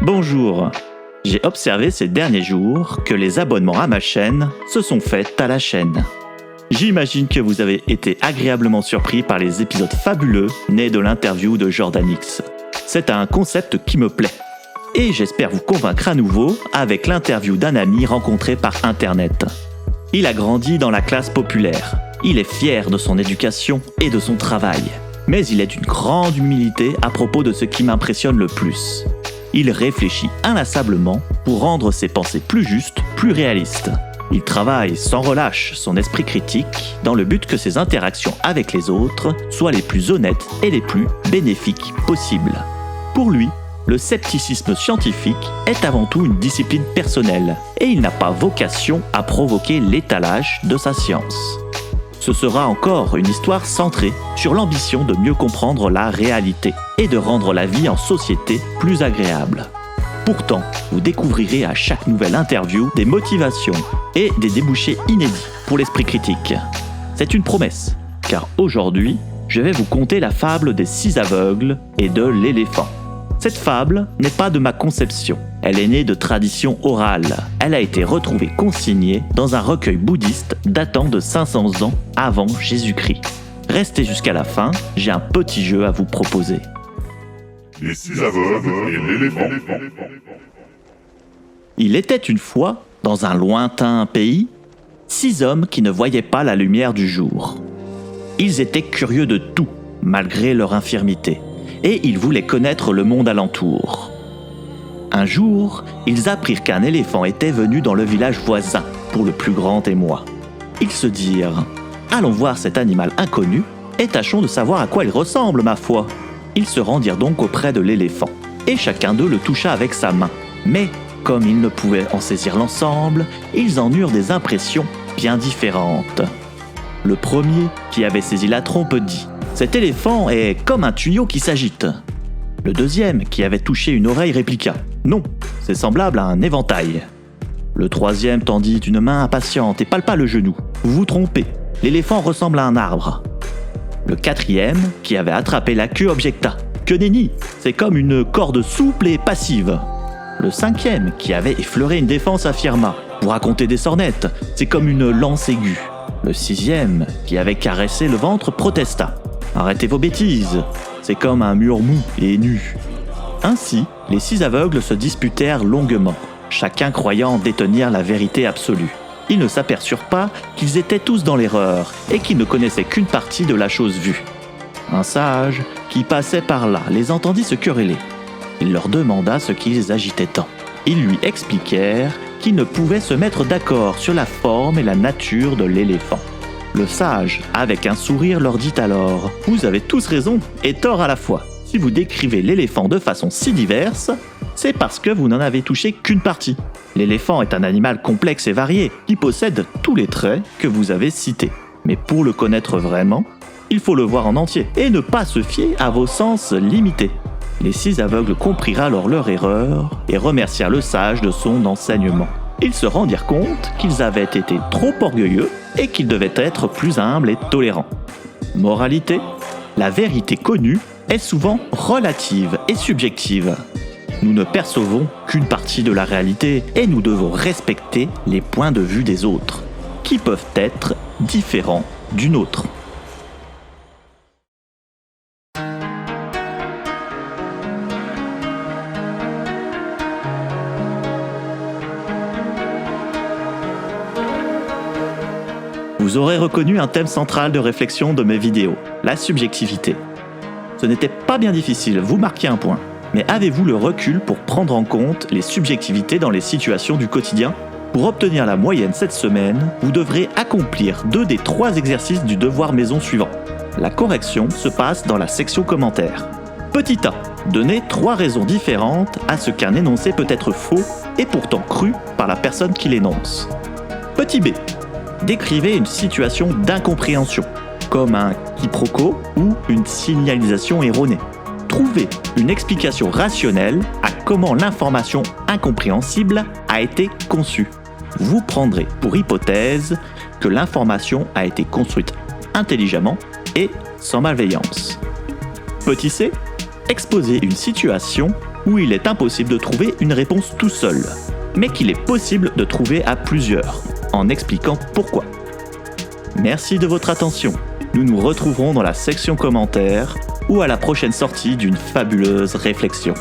Bonjour. J'ai observé ces derniers jours que les abonnements à ma chaîne se sont faits à la chaîne. J'imagine que vous avez été agréablement surpris par les épisodes fabuleux nés de l'interview de Jordan X. C'est un concept qui me plaît. Et j'espère vous convaincre à nouveau avec l'interview d'un ami rencontré par Internet. Il a grandi dans la classe populaire. Il est fier de son éducation et de son travail. Mais il est d'une grande humilité à propos de ce qui m'impressionne le plus. Il réfléchit inlassablement pour rendre ses pensées plus justes, plus réalistes. Il travaille sans relâche son esprit critique dans le but que ses interactions avec les autres soient les plus honnêtes et les plus bénéfiques possibles. Pour lui, le scepticisme scientifique est avant tout une discipline personnelle et il n'a pas vocation à provoquer l'étalage de sa science. Ce sera encore une histoire centrée sur l'ambition de mieux comprendre la réalité et de rendre la vie en société plus agréable. Pourtant, vous découvrirez à chaque nouvelle interview des motivations et des débouchés inédits pour l'esprit critique. C'est une promesse, car aujourd'hui, je vais vous conter la fable des 6 aveugles et de l'éléphant. Cette fable n'est pas de ma conception, elle est née de tradition orale. Elle a été retrouvée consignée dans un recueil bouddhiste datant de 500 ans avant Jésus-Christ. Restez jusqu'à la fin, j'ai un petit jeu à vous proposer. Les 6 aveugles et l'éléphant. Il était une fois, dans un lointain pays, 6 hommes qui ne voyaient pas la lumière du jour. Ils étaient curieux de tout, malgré leur infirmité, et ils voulaient connaître le monde alentour. Un jour, ils apprirent qu'un éléphant était venu dans le village voisin pour le plus grand émoi. Ils se dirent « Allons voir cet animal inconnu et tâchons de savoir à quoi il ressemble, ma foi !» Ils se rendirent donc auprès de l'éléphant, et chacun d'eux le toucha avec sa main. Mais, comme ils ne pouvaient en saisir l'ensemble, ils en eurent des impressions bien différentes. Le premier, qui avait saisi la trompe, dit « Cet éléphant est comme un tuyau qui s'agite ». Le deuxième, qui avait touché une oreille, répliqua « Non, c'est semblable à un éventail ». Le troisième tendit une main impatiente et palpa le genou. « Vous vous trompez, l'éléphant ressemble à un arbre ». Le quatrième, qui avait attrapé la queue, objecta « Que nenni, c'est comme une corde souple et passive ». Le cinquième, qui avait effleuré une défense, affirma « Vous racontez des sornettes, c'est comme une lance aiguë ». Le sixième, qui avait caressé le ventre, protesta « Arrêtez vos bêtises, c'est comme un mur mou et nu ». Ainsi, les 6 aveugles se disputèrent longuement, chacun croyant détenir la vérité absolue. Ils ne s'aperçurent pas qu'ils étaient tous dans l'erreur et qu'ils ne connaissaient qu'une partie de la chose vue. Un sage, qui passait par là, les entendit se quereller. Il leur demanda ce qui les agitait tant. Ils lui expliquèrent qu'ils ne pouvaient se mettre d'accord sur la forme et la nature de l'éléphant. Le sage, avec un sourire, leur dit alors « Vous avez tous raison et tort à la fois. Si vous décrivez l'éléphant de façon si diverse, c'est parce que vous n'en avez touché qu'une partie. L'éléphant est un animal complexe et varié, qui possède tous les traits que vous avez cités. Mais pour le connaître vraiment, il faut le voir en entier, et ne pas se fier à vos sens limités. » Les 6 aveugles comprirent alors leur erreur, et remercièrent le sage de son enseignement. Ils se rendirent compte qu'ils avaient été trop orgueilleux, et qu'ils devaient être plus humbles et tolérants. Moralité : la vérité connue est souvent relative et subjective. Nous ne percevons qu'une partie de la réalité et nous devons respecter les points de vue des autres, qui peuvent être différents du nôtre. Vous aurez reconnu un thème central de réflexion de mes vidéos, la subjectivité. Ce n'était pas bien difficile, vous marquez un point. Mais avez-vous le recul pour prendre en compte les subjectivités dans les situations du quotidien ? Pour obtenir la moyenne cette semaine, vous devrez accomplir 2 des 3 exercices du devoir maison suivant. La correction se passe dans la section commentaires. Petit A. Donnez 3 raisons différentes à ce qu'un énoncé peut être faux et pourtant cru par la personne qui l'énonce. Petit B. Décrivez une situation d'incompréhension, comme un quiproquo ou une signalisation erronée. Trouvez une explication rationnelle à comment l'information incompréhensible a été conçue. Vous prendrez pour hypothèse que l'information a été construite intelligemment et sans malveillance. Petit c, exposez une situation où il est impossible de trouver une réponse tout seul, mais qu'il est possible de trouver à plusieurs, en expliquant pourquoi. Merci de votre attention. Nous nous retrouverons dans la section commentaires ou à la prochaine sortie d'une fabuleuse réflexion.